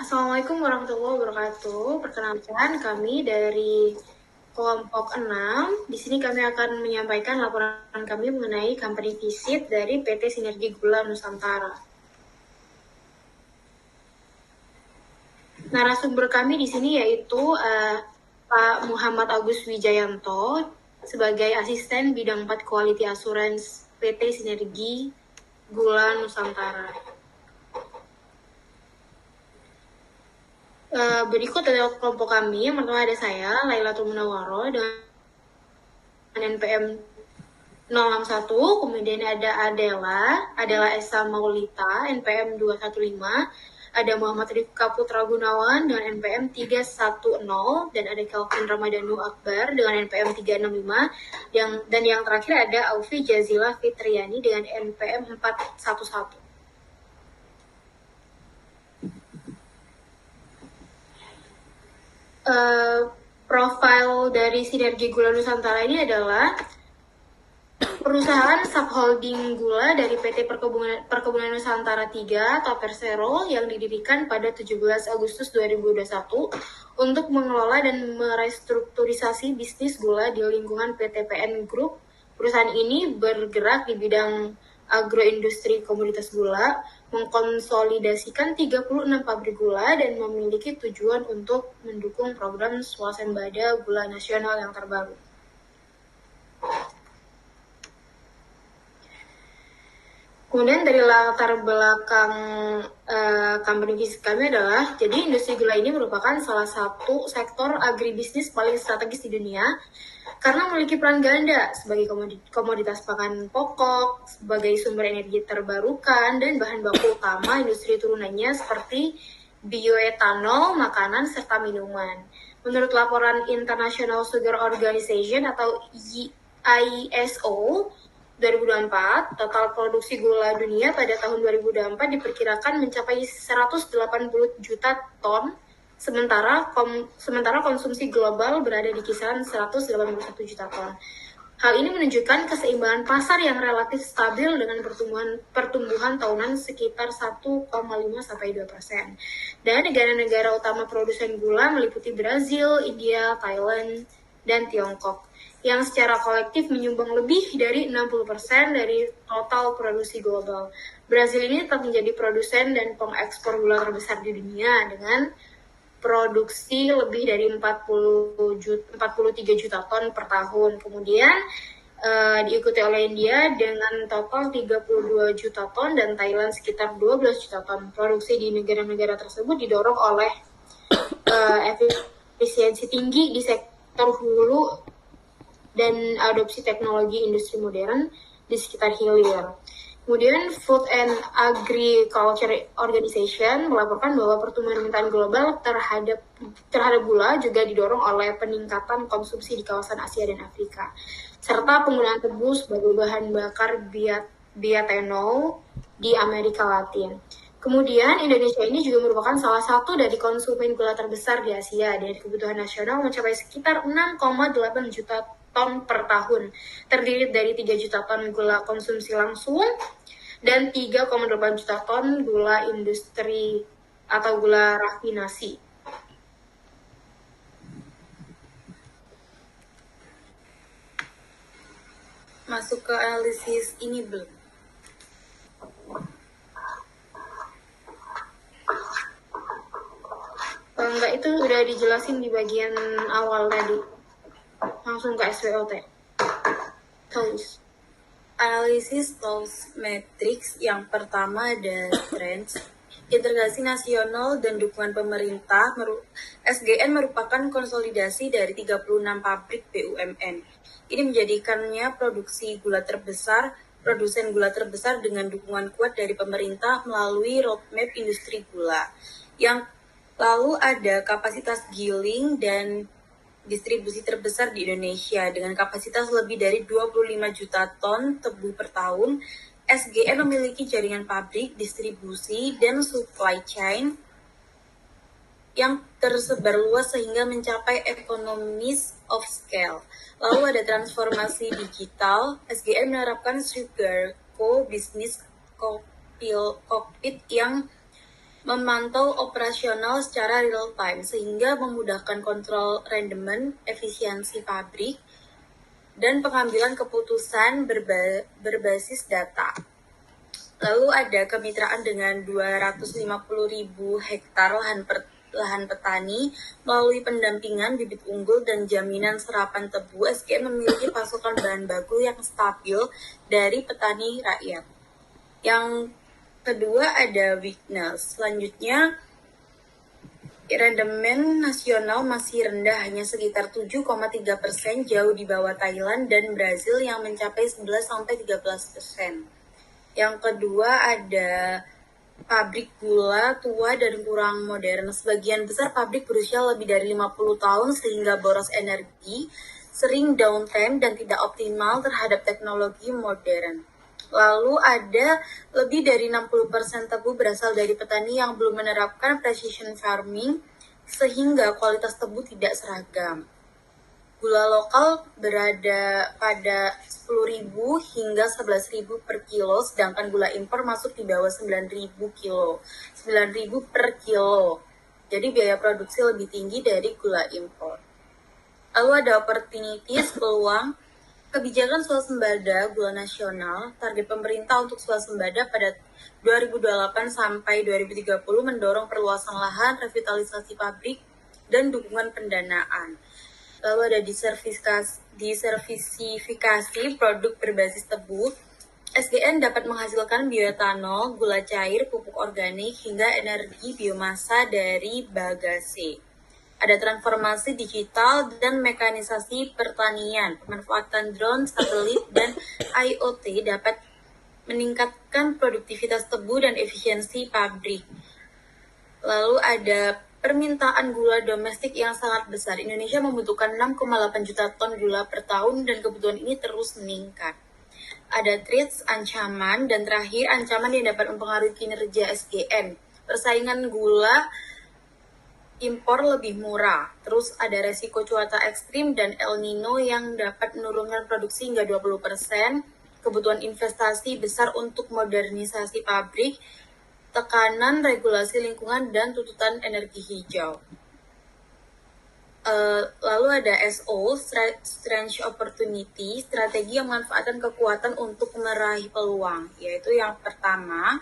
Assalamualaikum warahmatullahi wabarakatuh. Perkenalkan kami dari kelompok 6. Di sini kami akan menyampaikan laporan kami mengenai company visit dari PT Sinergi Gula Nusantara. Narasumber kami di sini yaitu Pak Muhammad Agus Wijayanto sebagai asisten bidang 4 Quality Assurance PT Sinergi Gula Nusantara. Berikut adalah kelompok kami. Yang pertama ada saya, Lailatul Munawwaro, dengan NPM 061, kemudian ada Adela Esa Maulita, NPM 215, ada Muhammad Rifka Putra Gunawan dengan NPM 310, dan ada Kelvin Ramadhanu Akbar dengan NPM 365, dan yang terakhir ada Aufi Jazila Fitriani dengan NPM 411. Profil dari Sinergi Gula Nusantara ini adalah perusahaan subholding gula dari PT Perkebunan Nusantara 3 atau Persero yang didirikan pada 17 Agustus 2021 untuk mengelola dan merestrukturisasi bisnis gula di lingkungan PT PN Group. Perusahaan ini bergerak di bidang agroindustri komoditas gula, mengkonsolidasikan 36 pabrik gula, dan memiliki tujuan untuk mendukung program swasembada gula nasional yang terbaru. Kemudian dari latar belakang company visit kami adalah, jadi industri gula ini merupakan salah satu sektor agribisnis paling strategis di dunia karena memiliki peran ganda sebagai komoditas pangan pokok, sebagai sumber energi terbarukan, dan bahan baku utama industri turunannya seperti bioetanol, makanan, serta minuman. Menurut laporan International Sugar Organization atau ISO 2024, total produksi gula dunia pada tahun 2024 diperkirakan mencapai 180 juta ton, sementara konsumsi global berada di kisaran 181 juta ton. Hal ini menunjukkan keseimbangan pasar yang relatif stabil dengan pertumbuhan tahunan sekitar 1,5 sampai 2%. Dan negara-negara utama produsen gula meliputi Brazil, India, Thailand, dan Tiongkok, yang secara kolektif menyumbang lebih dari 60% dari total produksi global. Brazil ini tetap menjadi produsen dan pengekspor gula terbesar di dunia dengan produksi lebih dari 43 juta ton per tahun. Kemudian diikuti oleh India dengan total 32 juta ton dan Thailand sekitar 12 juta ton. Produksi di negara-negara tersebut didorong oleh efisiensi tinggi di sektor hulu dan adopsi teknologi industri modern di sekitar hilir. Kemudian Food and Agriculture Organization melaporkan bahwa pertumbuhan permintaan global terhadap gula juga didorong oleh peningkatan konsumsi di kawasan Asia dan Afrika, serta penggunaan tebu sebagai bahan bakar bioetanol di Amerika Latin. Kemudian Indonesia ini juga merupakan salah satu dari konsumen gula terbesar di Asia, dan kebutuhan nasional mencapai sekitar 6,8 juta ton per tahun, terdiri dari 3 juta ton gula konsumsi langsung dan 3,8 juta ton gula industri atau gula rafinasi. Masuk ke analisis ini belum? Enggak, itu udah dijelasin di bagian awal tadi. Langsung ke SWOT. Tulis. Analisis Tools Matrix yang pertama ada trends, integrasi nasional dan dukungan pemerintah. SGN merupakan konsolidasi dari 36 pabrik BUMN. Ini menjadikannya produsen gula terbesar dengan dukungan kuat dari pemerintah melalui roadmap industri gula. Yang lalu ada kapasitas giling dan distribusi terbesar di Indonesia dengan kapasitas lebih dari 25 juta ton tebu per tahun. SGN memiliki jaringan pabrik, distribusi, dan supply chain yang tersebar luas sehingga mencapai economies of scale. Lalu ada transformasi digital. SGN menerapkan Sugar Co Business Cockpit yang memantau operasional secara real time sehingga memudahkan kontrol rendemen, efisiensi pabrik, dan pengambilan keputusan berbasis data. Lalu ada kemitraan dengan 250.000 hektar lahan petani melalui pendampingan bibit unggul dan jaminan serapan tebu. SGN memiliki pasokan bahan baku yang stabil dari petani rakyat. Yang kedua ada weakness. Selanjutnya, rendemen nasional masih rendah, hanya sekitar 7,3%, jauh di bawah Thailand dan Brazil yang mencapai 11-13%. Yang kedua ada pabrik gula tua dan kurang modern. Sebagian besar pabrik berusia lebih dari 50 tahun sehingga boros energi, sering downtime dan tidak optimal terhadap teknologi modern. Lalu ada lebih dari 60% tebu berasal dari petani yang belum menerapkan precision farming sehingga kualitas tebu tidak seragam. Gula lokal berada pada 10.000 hingga 11.000 per kilo, sedangkan gula impor masuk di bawah 9.000 per kilo. Jadi biaya produksi lebih tinggi dari gula impor. Lalu ada opportunities, peluang. Kebijakan swasembada gula nasional, target pemerintah untuk swasembada pada 2028 sampai 2030 mendorong perluasan lahan, revitalisasi pabrik, dan dukungan pendanaan. Lalu ada disertifikasi produk berbasis tebu. SGN dapat menghasilkan bioetanol, gula cair, pupuk organik, hingga energi biomasa dari bagasse. Ada transformasi digital dan mekanisasi pertanian. Pemanfaatan drone, satelit, dan IoT dapat meningkatkan produktivitas tebu dan efisiensi pabrik. Lalu ada permintaan gula domestik yang sangat besar. Indonesia membutuhkan 6,8 juta ton gula per tahun dan kebutuhan ini terus meningkat. Ada threats, ancaman, dan terakhir ancaman yang dapat mempengaruhi kinerja SGN. Persaingan gula impor lebih murah. Terus ada resiko cuaca ekstrim dan El Nino yang dapat menurunkan produksi hingga 20%. Kebutuhan investasi besar untuk modernisasi pabrik, tekanan regulasi lingkungan, dan tuntutan energi hijau. Lalu ada SO, Strange Opportunity, strategi yang memanfaatkan kekuatan untuk meraih peluang, yaitu yang pertama,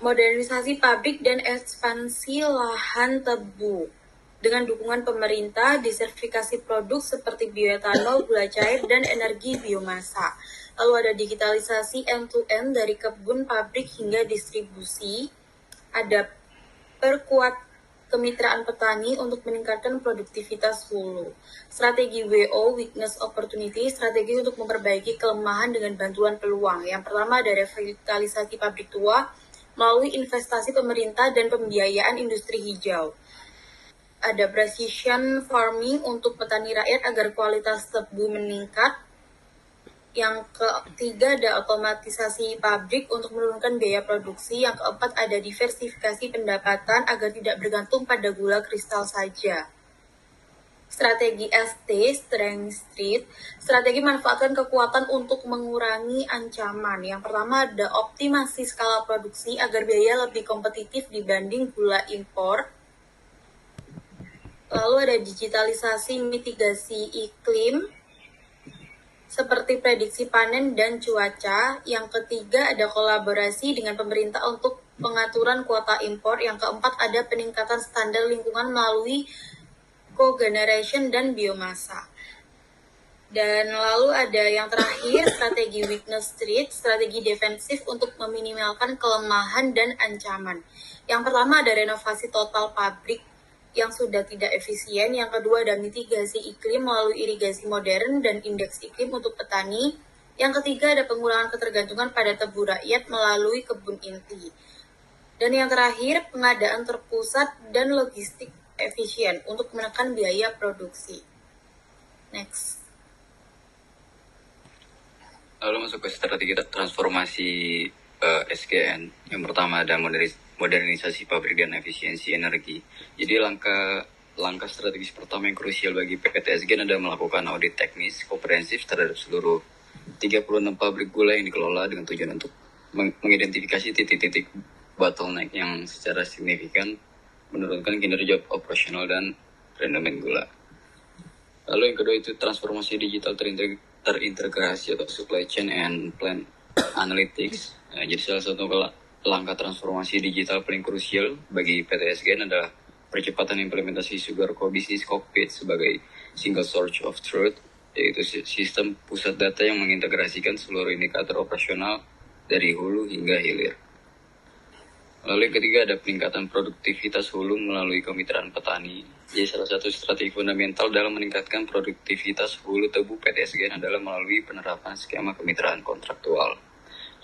modernisasi pabrik dan ekspansi lahan tebu. Dengan dukungan pemerintah, disertifikasi produk seperti bioetanol, gula cair, dan energi biomasa. Lalu ada digitalisasi end-to-end dari kebun, pabrik, hingga distribusi. Ada perkuat kemitraan petani untuk meningkatkan produktivitas hulu. Strategi WO, Weakness Opportunity, strategi untuk memperbaiki kelemahan dengan bantuan peluang. Yang pertama ada revitalisasi pabrik tua melalui investasi pemerintah dan pembiayaan industri hijau. Ada precision farming untuk petani rakyat agar kualitas tebu meningkat. Yang ketiga ada otomatisasi pabrik untuk menurunkan biaya produksi. Yang keempat ada diversifikasi pendapatan agar tidak bergantung pada gula kristal saja. Strategi ST, Strength Street, strategi manfaatkan kekuatan untuk mengurangi ancaman. Yang pertama ada optimasi skala produksi agar biaya lebih kompetitif dibanding gula impor. Lalu ada digitalisasi mitigasi iklim, seperti prediksi panen dan cuaca. Yang ketiga ada kolaborasi dengan pemerintah untuk pengaturan kuota impor. Yang keempat ada peningkatan standar lingkungan melalui cogeneration dan biomasa. Dan lalu ada yang terakhir, strategi weakness street, strategi defensif untuk meminimalkan kelemahan dan ancaman. Yang pertama ada renovasi total pabrik yang sudah tidak efisien. Yang kedua ada mitigasi iklim melalui irigasi modern dan indeks iklim untuk petani. Yang ketiga ada pengurangan ketergantungan pada tebu rakyat melalui kebun inti. Dan yang terakhir pengadaan terpusat dan logistik efisien untuk menekan biaya produksi. Next. Lalu masuk ke strategi transformasi SGN. Yang pertama ada modernisasi pabrik dan efisiensi energi. Jadi langkah strategis pertama yang krusial bagi PT SGN adalah melakukan audit teknis komprehensif terhadap seluruh 36 pabrik gula yang dikelola dengan tujuan untuk mengidentifikasi titik-titik bottleneck yang secara signifikan menurunkan kinerja operasional dan rendemen gula. Lalu yang kedua itu transformasi digital terintegrasi atau supply chain and plant analytics. Nah, jadi salah satu langkah transformasi digital paling krusial bagi PT SGN adalah percepatan implementasi Sugar Co-Business Cockpit sebagai single source of truth, yaitu sistem pusat data yang mengintegrasikan seluruh indikator operasional dari hulu hingga hilir. Lalu yang ketiga ada peningkatan produktivitas hulu melalui kemitraan petani. Jadi salah satu strategi fundamental dalam meningkatkan produktivitas hulu tebu PT SGN adalah melalui penerapan skema kemitraan kontraktual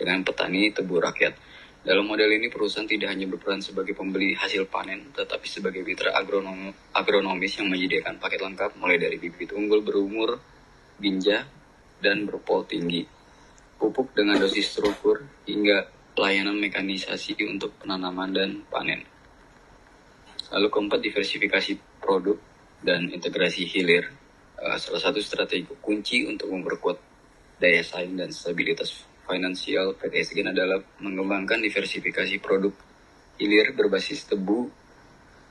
dengan petani tebu rakyat. Dalam model ini perusahaan tidak hanya berperan sebagai pembeli hasil panen, tetapi sebagai mitra agronomis yang menyediakan paket lengkap mulai dari bibit unggul berumur, binja, dan berpol tinggi, pupuk dengan dosis struktur, hingga layanan mekanisasi untuk penanaman dan panen. Lalu keempat, diversifikasi produk dan integrasi hilir. Salah satu strategi kunci untuk memperkuat daya saing dan stabilitas finansial PT SGN adalah mengembangkan diversifikasi produk hilir berbasis tebu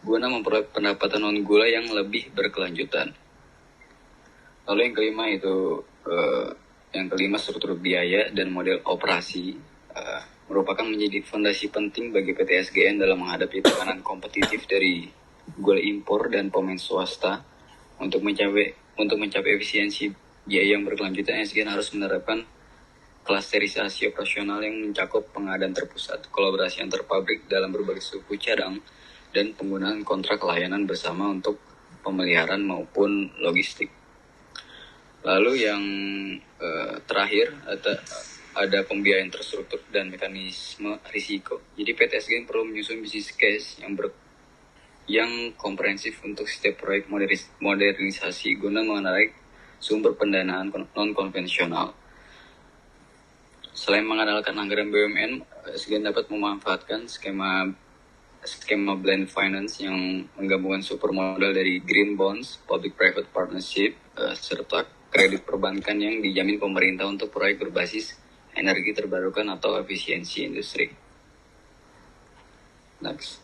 guna memperoleh pendapatan non gula yang lebih berkelanjutan. Lalu yang kelima struktur biaya dan model operasi merupakan menjadi fondasi penting bagi PT SGN dalam menghadapi tekanan kompetitif dari gula impor dan pemain swasta. Untuk mencapai efisiensi biaya yang berkelanjutan, SGN harus menerapkan klasterisasi operasional yang mencakup pengadaan terpusat, kolaborasi antar pabrik dalam berbagai suku cadang, dan penggunaan kontrak layanan bersama untuk pemeliharaan maupun logistik. Lalu yang terakhir ada pembiayaan terstruktur dan mekanisme risiko. Jadi PT SGN perlu menyusun business case yang komprehensif untuk setiap proyek modernisasi guna menarik sumber pendanaan non-konvensional. Selain mengandalkan anggaran BUMN, SGN dapat memanfaatkan skema blend finance yang menggabungkan supermodal dari green bonds, public-private partnership, serta kredit perbankan yang dijamin pemerintah untuk proyek berbasis energi terbarukan atau efisiensi industri. Next.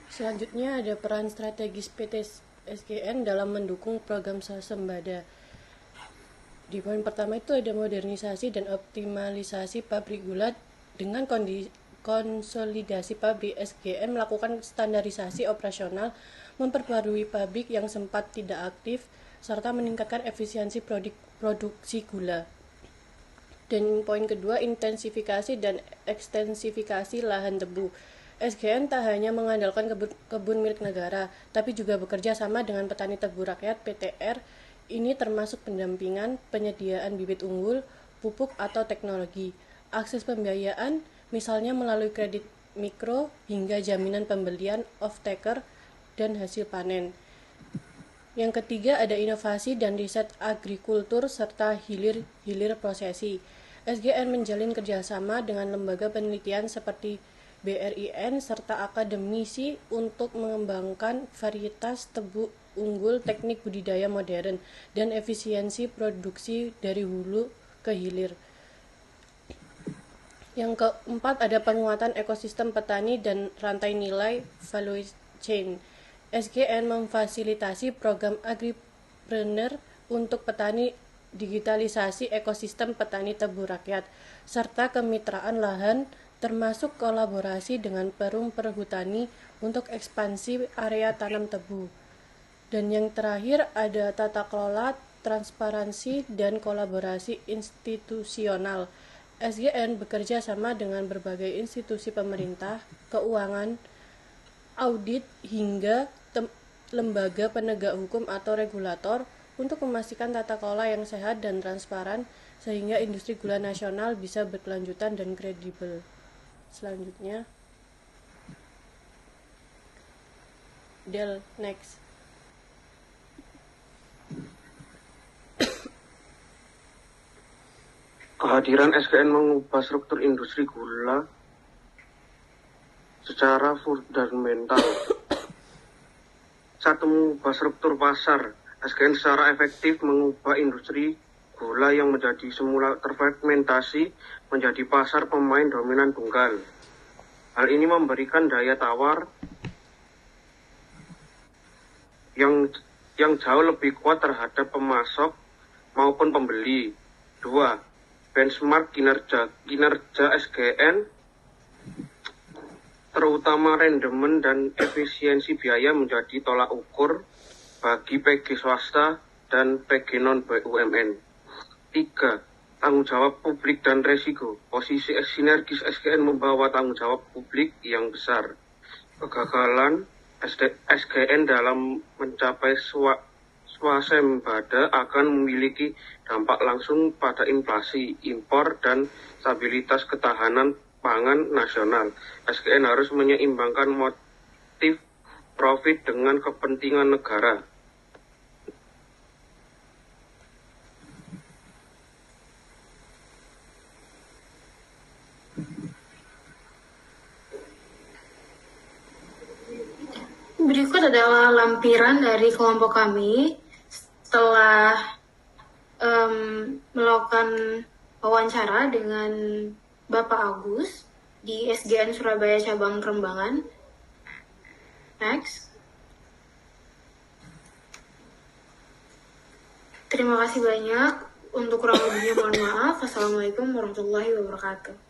Selanjutnya ada peran strategis PT SGN dalam mendukung program swasembada. Di poin pertama itu ada modernisasi dan optimalisasi pabrik gula. Dengan konsolidasi pabrik, SGN melakukan standarisasi operasional, memperbarui pabrik yang sempat tidak aktif, serta meningkatkan efisiensi produksi gula. Dan poin kedua, intensifikasi dan ekstensifikasi lahan tebu. SGN tak hanya mengandalkan kebun milik negara, tapi juga bekerja sama dengan petani tebu rakyat (PTR). Ini termasuk pendampingan, penyediaan bibit unggul, pupuk atau teknologi, akses pembiayaan, misalnya melalui kredit mikro, hingga jaminan pembelian off-taker dan hasil panen. Yang ketiga ada inovasi dan riset agrikultur serta hilir prosesi. SGN menjalin kerjasama dengan lembaga penelitian seperti BRIN serta akademisi untuk mengembangkan varietas tebu unggul, teknik budidaya modern, dan efisiensi produksi dari hulu ke hilir. Yang keempat ada penguatan ekosistem petani dan rantai nilai value chain. SGN memfasilitasi program agripreneur untuk petani, digitalisasi ekosistem petani tebu rakyat, serta kemitraan lahan, termasuk kolaborasi dengan perum perhutani untuk ekspansi area tanam tebu. Dan yang terakhir ada tata kelola, transparansi, dan kolaborasi institusional. SGN bekerja sama dengan berbagai institusi pemerintah, keuangan, audit, hingga lembaga penegak hukum atau regulator untuk memastikan tata kelola yang sehat dan transparan sehingga industri gula nasional bisa berkelanjutan dan kredibel. Selanjutnya, Del, next. Kehadiran SGN mengubah struktur industri gula secara fundamental. Satu, mengubah struktur pasar. SGN secara efektif mengubah industri gula yang menjadi semula terfragmentasi menjadi pasar pemain dominan tunggal. Hal ini memberikan daya tawar yang jauh lebih kuat terhadap pemasok maupun pembeli. 2. Benchmark kinerja SGN, terutama rendemen dan efisiensi biaya menjadi tolak ukur bagi PG swasta dan PG non-BUMN. 3. Tanggung jawab publik dan resiko. Posisi sinergis SGN membawa tanggung jawab publik yang besar. Kegagalan SGN dalam mencapai swasembada akan memiliki dampak langsung pada inflasi, impor, dan stabilitas ketahanan pangan nasional. SGN harus menyeimbangkan motif profit dengan kepentingan negara. Berikut adalah lampiran dari kelompok kami setelah melakukan wawancara dengan Bapak Agus di SGN Surabaya Cabang Kerembangan. Next. Terima kasih banyak. Untuk kurang lebihnya mohon maaf. Wassalamualaikum warahmatullahi wabarakatuh.